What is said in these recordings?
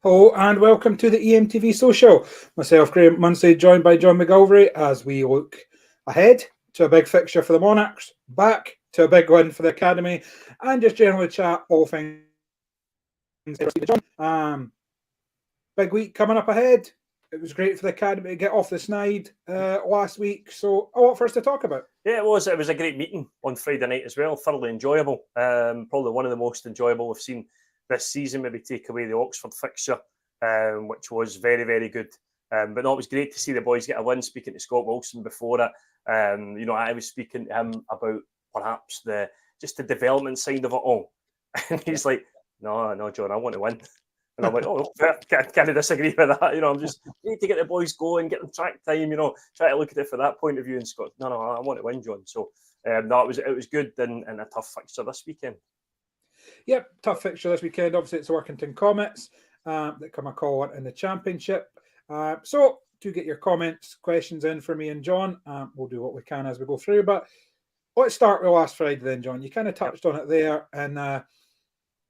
Hello and welcome to the EMTV Social. Myself, Graham Munsey, joined by John McGilvery as we look ahead to a big fixture for the Monarchs, back to a big win for the Academy, and just generally chat all things. Big week coming up ahead. It was great for the Academy to get off the snide last week, so a lot for us to talk about. Yeah, it was. It was a great meeting on Friday night as well. Thoroughly enjoyable. Probably one of the most enjoyable we've seen this season. Maybe take away the Oxford fixture, which was very, very good. But no, it was great to see the boys get a win. Speaking to Scott Wilson before it, I was speaking to him about perhaps the development side of it all, and he's like, "No, John, I want to win." And I'm like, "Oh, can't disagree with that." I'm just need to get the boys going, get them track time. Try to look at it from that point of view. And Scott, no, I want to win, John. So it was good and a tough fixture this weekend. Yep, tough fixture this weekend. Obviously, it's the Workington Comets that come a call in the Championship. So do get your comments, questions in for me and John. We'll do what we can as we go through. But let's start with last Friday then, John. You kind of touched on it there, and it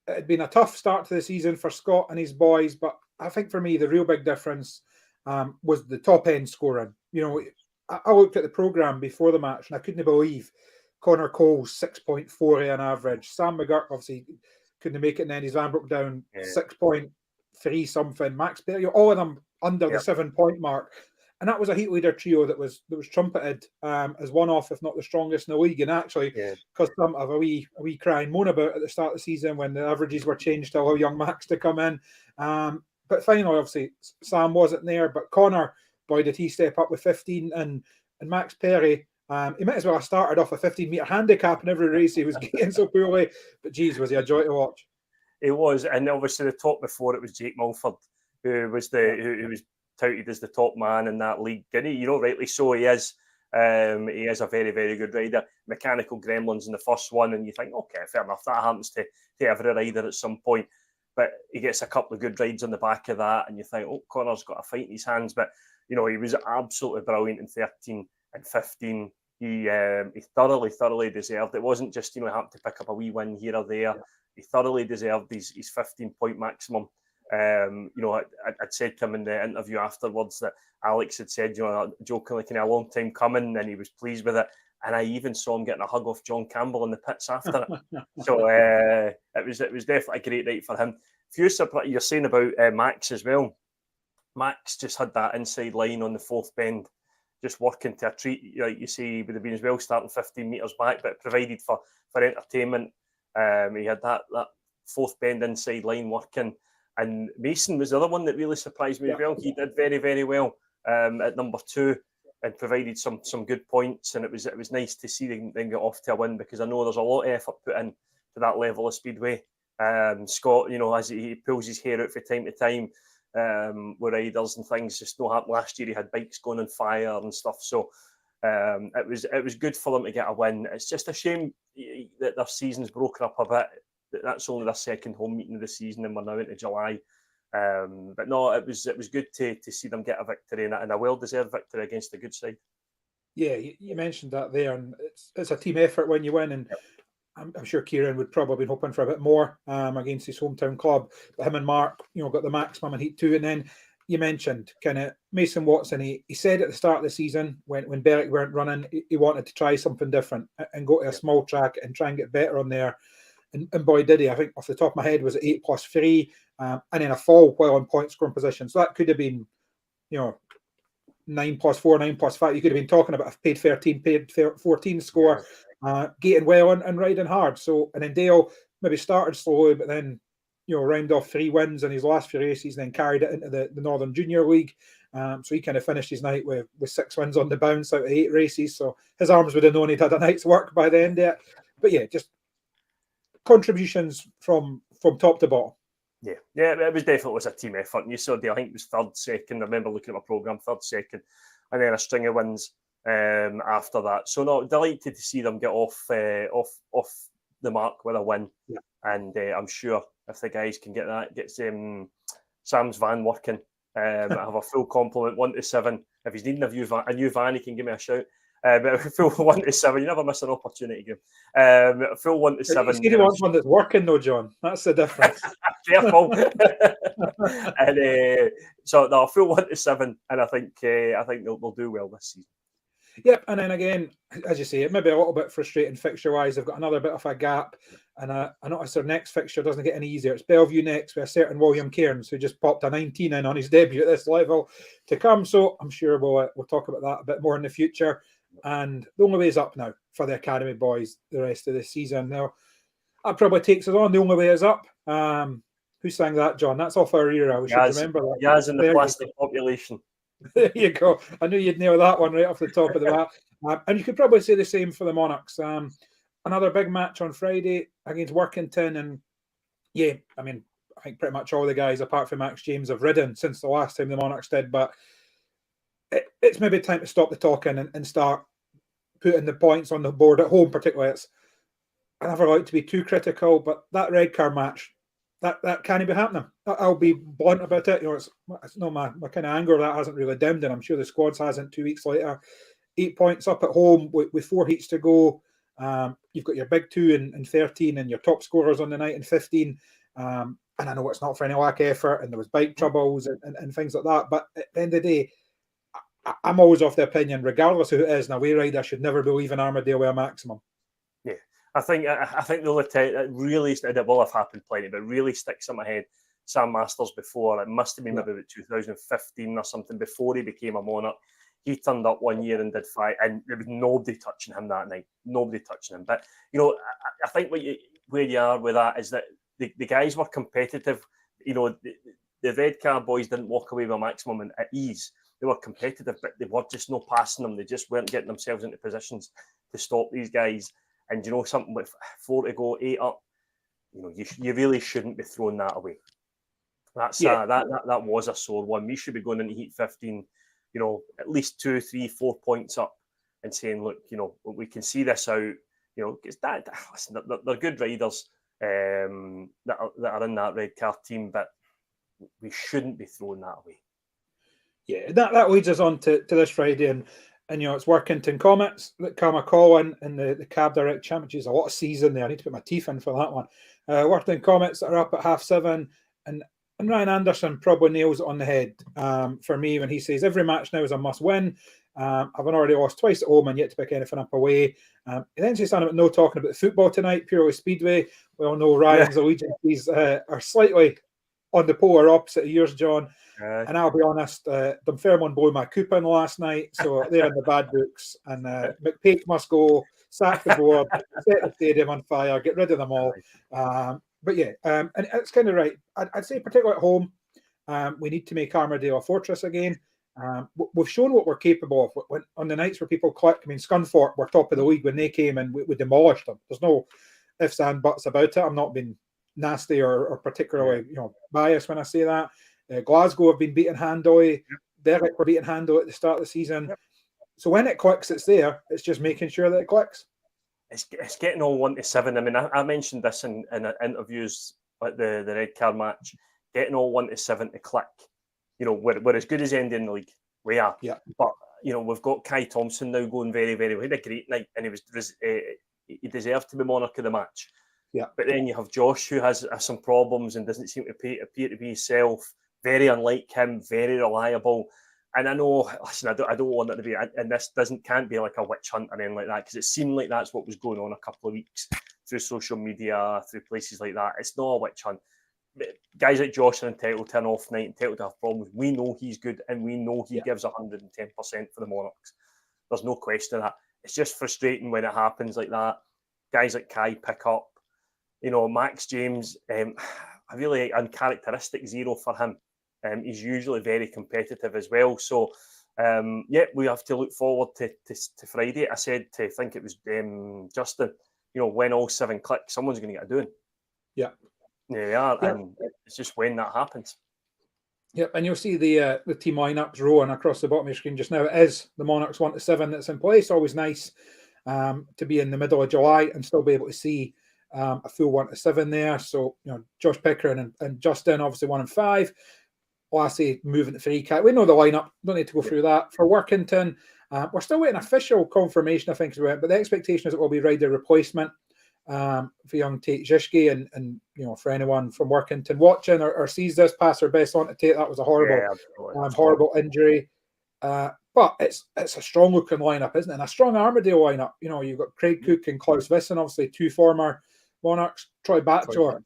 had been a tough start to the season for Scott and his boys. But I think for me, the real big difference was the top end scoring. I looked at the programme before the match, and I couldn't believe Connor Cole's 6.4 on average. Sam McGurk obviously couldn't make it, and then his van broke down 6.3 something. Max Perry, all of them under the 7-point mark. And that was a heat leader trio that was trumpeted as one off, if not the strongest in the league. And actually, because some have a wee cry and moan about at the start of the season when the averages were changed to allow young Max to come in. But finally, obviously, Sam wasn't there. But Connor, boy, did he step up with 15. And Max Perry, he might as well have started off a 15-metre handicap in every race he was getting so poorly. But geez, was he a joy to watch. It was. And obviously the top before it was Jake Mulford, who was who was touted as the top man in that league. And rightly so, he is. He is a very, very good rider. Mechanical Gremlins in the first one, and you think, okay, fair enough, that happens to every rider at some point. But he gets a couple of good rides on the back of that, and you think, oh, Connor's got a fight in his hands. But, he was absolutely brilliant in 13 and 15. He thoroughly deserved it. It wasn't just, he happened to pick up a wee win here or there. Yeah. He thoroughly deserved his 15-point maximum. I'd said to him in the interview afterwards that Alex had said, jokingly, kind of a long time coming, and he was pleased with it. And I even saw him getting a hug off John Campbell in the pits after it. So it was definitely a great night for him. Few surprise you're saying about Max as well. Max just had that inside line on the fourth bend, just working to a treat. Like you say, he would have been as well starting 15 metres back, but provided for entertainment. He had that fourth bend inside line working. And Mason was the other one that really surprised me as well. He did very, very well at number 2 and provided some good points. And it was nice to see them get off to a win, because I know there's a lot of effort put in to that level of speedway. Scott, as he pulls his hair out from time to time with riders and things, just no happened last year. He had bikes going on fire and stuff. So it was good for them to get a win. It's just a shame that their season's broken up a bit. That's only their second home meeting of the season, and we're now into July. But no, it was good to see them get a victory, and a well-deserved victory against a good side. Yeah, you mentioned that there, and it's a team effort when you win, and I'm sure Kieran would probably been hoping for a bit more against his hometown club. But him and Mark, got the maximum in Heat 2, and then you mentioned kind of Mason Watson. He said at the start of the season when Berwick weren't running, he wanted to try something different and go to a small track and try and get better on there. and boy, did he. I think off the top of my head was 8+3, and then a fall while in point scoring position. So that could have been, 9+4, 9+5. You could have been talking about a paid 13, paid 14 score, gating well and riding hard. So, and then Dale maybe started slowly, but then, round off 3 wins in his last few races, then carried it into the Northern Junior League. So he kind of finished his night with 6 wins on the bounce out of 8 races. So his arms would have known he'd had a night's work by the end of it. But yeah, just contributions from top to bottom. Yeah, it was definitely a team effort. And you saw, I think it was 3rd, 2nd. I remember looking at my programme, 3rd, 2nd, and then a string of wins after that. So no, delighted to see them get off the mark with a win. Yeah. And I'm sure if the guys can get Sam's van working, I have a full complement, 1 to 7. If he's needing a new van, he can give me a shout. But full 1 to 7, you never miss an opportunity, Game. Full 1 to 7. He wants one that's working, though, John. That's the difference. Careful. And so no, full 1 to 7, and I think they'll do well this season. Yep, and then again, as you say, it may be a little bit frustrating fixture-wise. They've got another bit of a gap, and I notice their next fixture doesn't get any easier. It's Bellevue next with a certain William Cairns, who just popped a 19 in on his debut at this level to come. So I'm sure we'll talk about that a bit more in the future. And the only way is up now for the Academy boys the rest of the season. Now, that probably takes us on. The only way is up. Who sang that, John? That's off our era. We should remember that. Yaz and the plastic population. There you go. I knew you'd nail that one right off the top of the bat. And you could probably say the same for the Monarchs. Another big match on Friday against Workington. And yeah, I mean, I think pretty much all the guys, apart from Max James, have ridden since the last time the Monarchs did. But it's maybe time to stop the talking and start putting the points on the board at home, particularly. I never like to be too critical, but that red card match, that can't be happening. I'll be blunt about it. It's not my kind of anger that hasn't really dimmed, and I'm sure the squads hasn't 2 weeks later. 8 points up at home with 4 heats to go. You've got your big 2 and 13 and your top scorers on the night and 15. And I know it's not for any lack of effort, and there was bike troubles and things like that. But at the end of the day, I'm always of the opinion, regardless of who it is, an away rider should never be leaving Armadale with a maximum. Yeah, I think the only time it really, it will have happened plenty, but really sticks in my head, Sam Masters before, it must have been maybe about 2015 or something, before he became a Monarch. He turned up one year and did 5, and there was nobody touching him that night. Nobody touching him. But, I think where you are with that is that the guys were competitive. The red card boys didn't walk away with a maximum at ease. They were competitive, but they were just not passing them. They just weren't getting themselves into positions to stop these guys. And something with 4 to go, 8 up, you really shouldn't be throwing that away. That was a sore one. We should be going into heat 15, at least 2, 3, 4 points up, and saying, look, we can see this out. Listen, they're good riders that are in that red card team, but we shouldn't be throwing that away. Yeah, that leads us on to this Friday, and it's Workington Comets that come a call in the Cab Direct Championship. There's a lot of season there. I need to put my teeth in for that one. Workington Comets are up at 7:30, and Ryan Anderson probably nails it on the head for me when he says every match now is a must win. I've already lost twice at home and yet to pick anything up away. He then says something about no talking about the football tonight, purely Speedway. We all know Ryan's allegiances are slightly on the polar opposite of yours, John. And I'll be honest, Dunfermline blew my coupon last night, so they're in the bad books. And McPake must go, sack the board, set the stadium on fire, get rid of them all. But yeah, and it's kind of right. I'd say particularly at home, we need to make Armadale a fortress again. We've shown what we're capable of. When, on the nights where people click, I mean, Scunthorpe were top of the league when they came and we demolished them. There's no ifs and buts about it. I'm not being nasty or particularly biased when I say that. Glasgow have been beating Handoy. Derek were beating Handoy at the start of the season. So when it clicks, it's there. It's just making sure that it clicks. It's getting all 1 to 7. I mean, I mentioned this in interviews at the red card match. Getting all 1 to 7 to click. We're as good as ending the league. We are. Yeah. But we've got Kai Thompson now going very, very well. He had a great night, and he deserved to be Monarch of the match. Yeah. But then you have Josh, who has some problems and doesn't seem to appear to be himself. Very unlike him, very reliable. And I know, listen, I don't want it to be, and this can't be like a witch hunt or anything like that, because it seemed like that's what was going on a couple of weeks through social media, through places like that. It's not a witch hunt. Guys like Josh are entitled to an off night, entitled to have problems. We know he's good, and we know he gives 110% for the Monarchs. There's no question of that. It's just frustrating when it happens like that. Guys like Kai pick up. Max James, a really uncharacteristic 0 for him. He's usually very competitive as well. So, we have to look forward to Friday. I said I think it was Justin, when all 7 click, someone's going to get a doing. Yeah. There they are. Yeah. And it's just when that happens. Yep, and you'll see the team lineups rolling across the bottom of your screen just now. It is the Monarchs 1 to 7 that's in place. Always nice to be in the middle of July and still be able to see a full 1 to 7 there. So, Josh Pickering and Justin, obviously 1 and 5. Lassie moving to 3. We know the lineup. Don't need to go through that. For Workington, we're still waiting official confirmation, I think, but the expectation is it will be Ryder replacement for young Tate Zizki, and for anyone from Workington watching or sees this, pass their best on to Tate. That was a horrible injury. But it's a strong looking lineup, isn't it? And a strong Armadale lineup. You've got Craig Cook and Klaus Wissen, obviously 2 former Monarchs. Troy Batchelor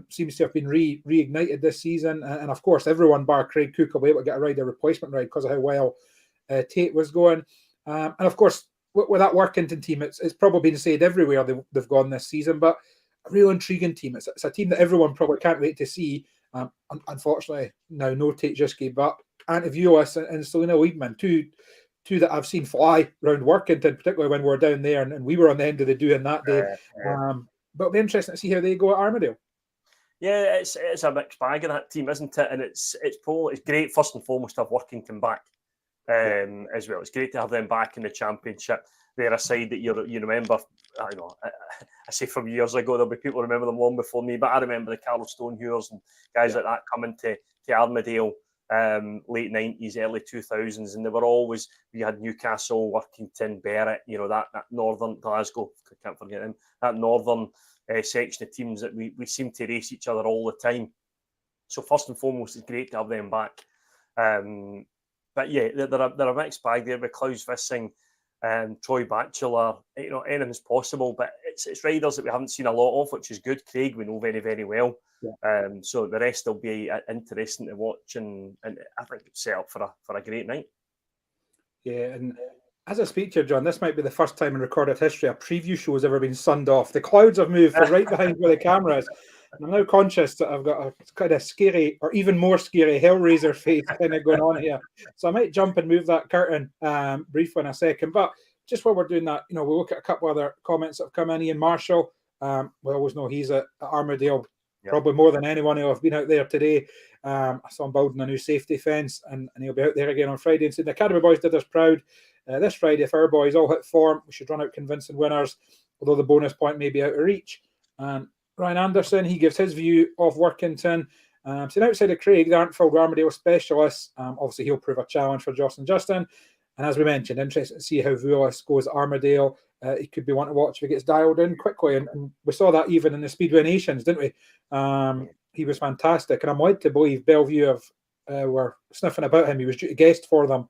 seems to have been reignited this season, and of course everyone bar Craig Cook will be able to get a Ryder replacement ride because of how well Tate was going. And of course, with that Workington team, it's probably been said everywhere they've gone this season, but a real intriguing team. It's a team that everyone probably can't wait to see. Unfortunately, now no Tate Zizki, but Ante Vuolas and Selena Liebman, two that I've seen fly around Workington, particularly when we're down there, and we were on the end of the doing that day. But it'll be interesting to see how they go at Armadale. Yeah, it's a mixed bag in that team, isn't it? And it's great first and foremost to have Workington back as well. It's great to have them back in the championship. They're a side that you remember. I say from years ago. There'll be people who remember them long before me, but I remember the Carl Stonehewers and guys like that coming to Armadale. Late 90s, early 2000s, and they were always, we had Newcastle, Workington, Berwick, that northern Glasgow, I can't forget them, that northern section of teams that we seem to race each other all the time. So first and foremost, it's great to have them back. But yeah, they're a mixed bag there with Klaus Wissing and Troy Batchelor. Anything's possible, but it's riders that we haven't seen a lot of, which is good. Craig we know very, very well. Yeah. So the rest will be interesting to watch, and I think it's set up for a great night. Yeah, and as I speak to you, John, this might be the first time in recorded history a preview show has ever been sunned off. The clouds have moved from right behind where the camera is. And I'm now conscious that I've got a kind of scary, or even more scary, Hellraiser face kind of going on here. So I might jump and move that curtain briefly in a second. But just while we're doing that, we'll look at a couple other comments that have come in. Ian Marshall, we always know he's at Armadale. Probably more than anyone who have been out there today. I saw him building a new safety fence, and he'll be out there again on Friday. And so the Academy boys did us proud this Friday. If our boys all hit form, we should run out convincing winners, although the bonus point may be out of reach. Ryan Anderson, he gives his view of Workington. So outside of Craig, they aren't full Armadale specialists. Obviously, he'll prove a challenge for Joss and Justin. And as we mentioned, interesting to see how Vuolas goes at Armadale. He could be one to watch if he gets dialed in quickly. And we saw that even in the Speedway Nations, didn't we? He was fantastic. And I'm led to believe Bellevue were sniffing about him. He was due to guest for them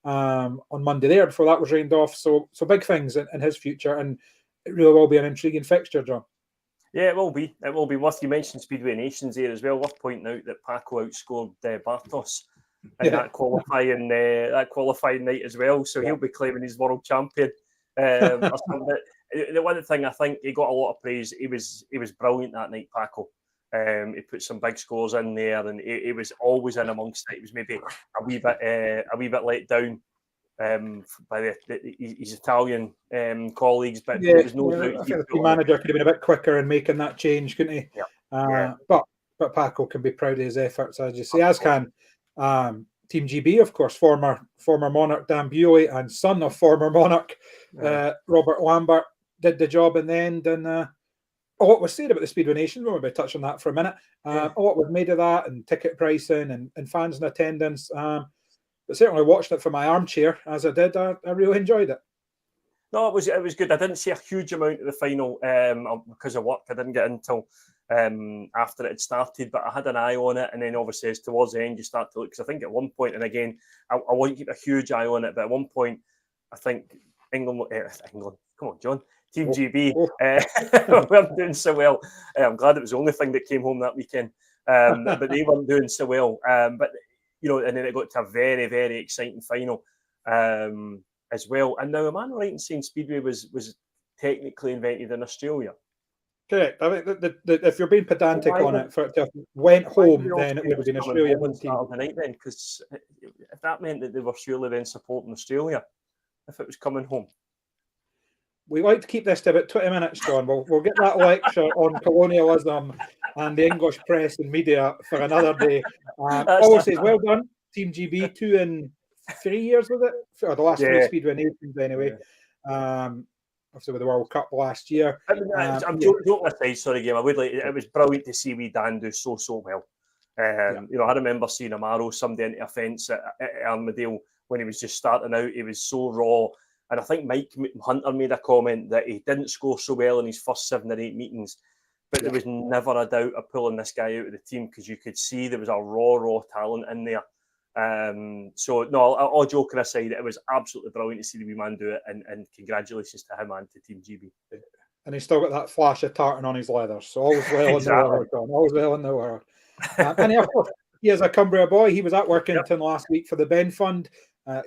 on Monday there before that was rained off. So big things in his future. And it really will be an intriguing fixture, John. Yeah, it will be. It will be worth. You mentioned Speedway Nations there as well. Worth pointing out that Paco outscored Bartos in that qualifying night as well. So he'll be claiming he's world champion. The one thing I think he got a lot of praise. He was brilliant that night, Paco. He put some big scores in there, and he was always in amongst it. He was maybe a wee bit let down by his Italian colleagues, but there was no doubt. I think the team manager could have been a bit quicker in making that change, couldn't he? Yeah. But Paco can be proud of his efforts, as you say, as can Team GB, of course, former Monarch Dan Bewley and son of former Monarch Robert Lambert did the job in the end. And a lot was said about the Speedway Nation. We'll maybe touch on that for a minute. A lot was made of that, and ticket pricing and fans in attendance. But certainly watching it from my armchair, as I did, I really enjoyed it. No, it was good. I didn't see a huge amount of the final because of work. I didn't get in until after it had started, but I had an eye on it. And then obviously as towards the end, you start to look, because I think at one point, and again, I won't keep a huge eye on it, but at one point, I think England, come on, John, Team GB weren't doing so well. I'm glad it was the only thing that came home that weekend. But they weren't doing so well. But and then it got to a very, very exciting final as well. And now, am I right in saying Speedway was technically invented in Australia? Correct. I think that if you're being pedantic on it, for it to have went home, then it would have been Australia. Night then, because if that meant that they were surely then supporting Australia, if it was coming home. We like to keep this to about 20 minutes, John. We'll get that lecture on colonialism and the English press and media for another day. Always says, well done, Team GB. 2 in 3 years, was it? For the last 3 Speedway Nations, anyway. Obviously with the World Cup last year. I'm joking aside, sorry, Game. I would like. It was brilliant to see wee Dan do so well. I remember seeing him arrow somebody into a fence at Armadale when he was just starting out. He was so raw. And I think Mike Hunter made a comment that he didn't score so well in his first 7 or 8 meetings, but there was never a doubt of pulling this guy out of the team because you could see there was a raw talent in there. So, no, all joking aside, it was absolutely brilliant to see the wee man do it, and congratulations to him and to Team GB. And he's still got that flash of tartan on his leathers, so all's well in the world, John. All's well in the world. And he is a Cumbria boy. He was at Workington last week for the Ben Fund.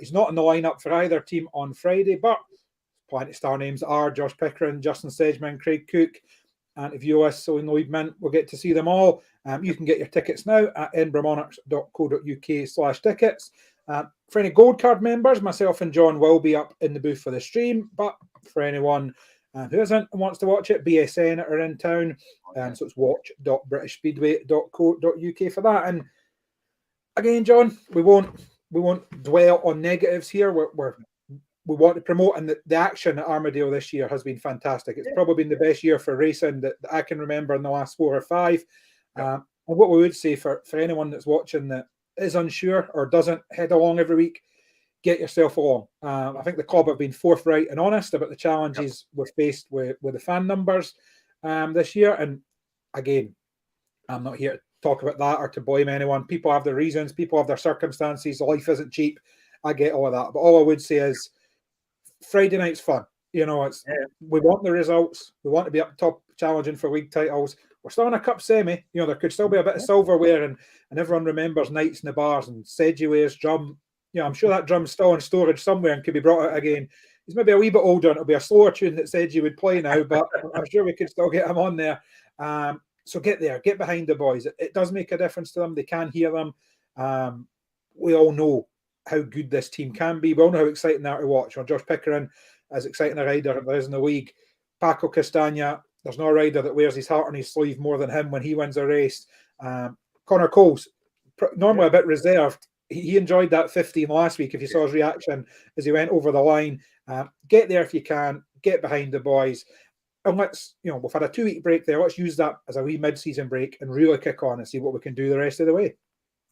He's not in the lineup for either team on Friday, but plenty of star names are Josh Pickering, Justin Sedgman, Craig Cook, and if you us, so in Lloyd Mint, we'll get to see them all. You can get your tickets now at edinburghmonarchs.co.uk/tickets. For any Gold Card members, myself and John will be up in the booth for the stream, but for anyone who isn't and wants to watch it, BSN are in town, so it's watch.britishspeedway.co.uk for that. And again, John, we won't dwell on negatives here. We want to promote, and the action at Armadale this year has been fantastic. It's probably been the best year for racing that I can remember in the last 4 or 5. And what we would say for anyone that's watching that is unsure or doesn't head along every week, get yourself along. I think the club have been forthright and honest about the challenges we're faced with the fan numbers this year. And again, I'm not here to talk about that or to blame anyone. People have their reasons, people have their circumstances. Life isn't cheap. I get all of that. But all I would say is Friday night's fun. We want the results. We want to be up top challenging for league titles. We're still in a cup semi. There could still be a bit of silverware, and everyone remembers nights in the bars and Sedgway's drum. I'm sure that drum's still in storage somewhere and could be brought out again. He's maybe a wee bit older and it'll be a slower tune that Sedgway would play now, but I'm sure we could still get him on there. So get there, get behind the boys. It does make a difference to them. They can hear them. We all know how good this team can be. We all know how exciting they are to watch. Josh Pickering, as exciting a rider as there is in the league. Paco Castagna, there's no rider that wears his heart on his sleeve more than him when he wins a race. Connor Coles, normally a bit reserved. He enjoyed that 15 last week, if you saw his reaction as he went over the line. Get there if you can. Get behind the boys. And let's, we've had a 2-week break there. Let's use that as a wee mid-season break and really kick on and see what we can do the rest of the way.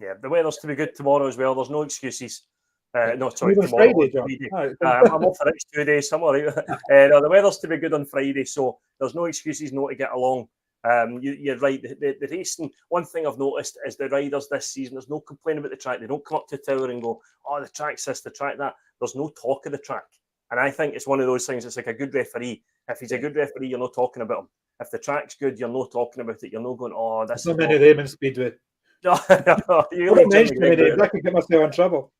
Yeah, the weather's to be good tomorrow as well. There's no excuses. No, sorry, even tomorrow. Friday, John. I'm off for the next 2 days. I'm all right. No, the weather's to be good on Friday, so there's no excuses not to get along. You're right. The racing, one thing I've noticed is the riders this season, there's no complaining about the track. They don't come up to the tower and go, oh, the track's this, the track that. There's no talk of the track. And I think it's one of those things, it's like a good referee. If he's a good referee, you're not talking about him. If the track's good, you're not talking about it. You're not going, oh, this is not many of them in Speedway. No, you don't mention many days. I could get myself in trouble.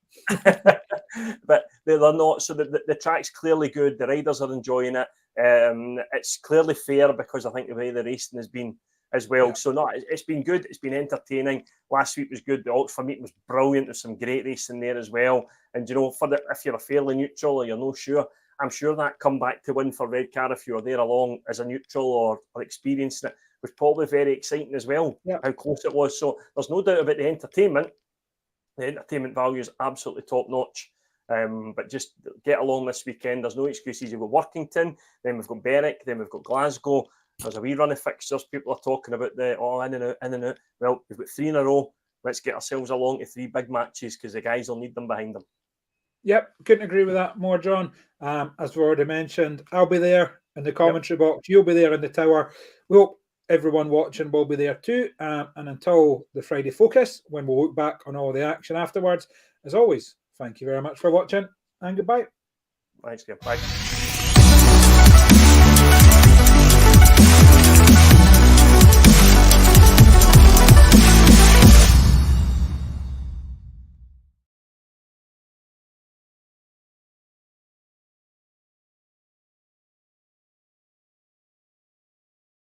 But they're not. So the track's clearly good. The riders are enjoying it. It's clearly fair because I think the way the racing has been as well. Yeah. So no, it's been good. It's been entertaining. Last week was good. The Oxford meeting was brilliant. There's some great racing there as well. And if you're a fairly neutral or you're not sure, I'm sure that come back to win for Redcar if you were there along as a neutral or experiencing it was probably very exciting as well. Yeah. How close it was. So there's no doubt about the entertainment. The entertainment value is absolutely top notch. But just get along this weekend. There's no excuses. You've got Workington, then we've got Berwick, then we've got Glasgow. There's a wee run of fixtures. People are talking about in and out. Well, we've got 3 in a row. Let's get ourselves along to 3 big matches because the guys will need them behind them. Yep, couldn't agree with that more, John. As we already mentioned, I'll be there in the commentary box. You'll be there in the tower. We hope everyone watching will be there too. And until the Friday Focus, when we'll look back on all the action afterwards, as always, thank you very much for watching and goodbye. Thanks, Bye.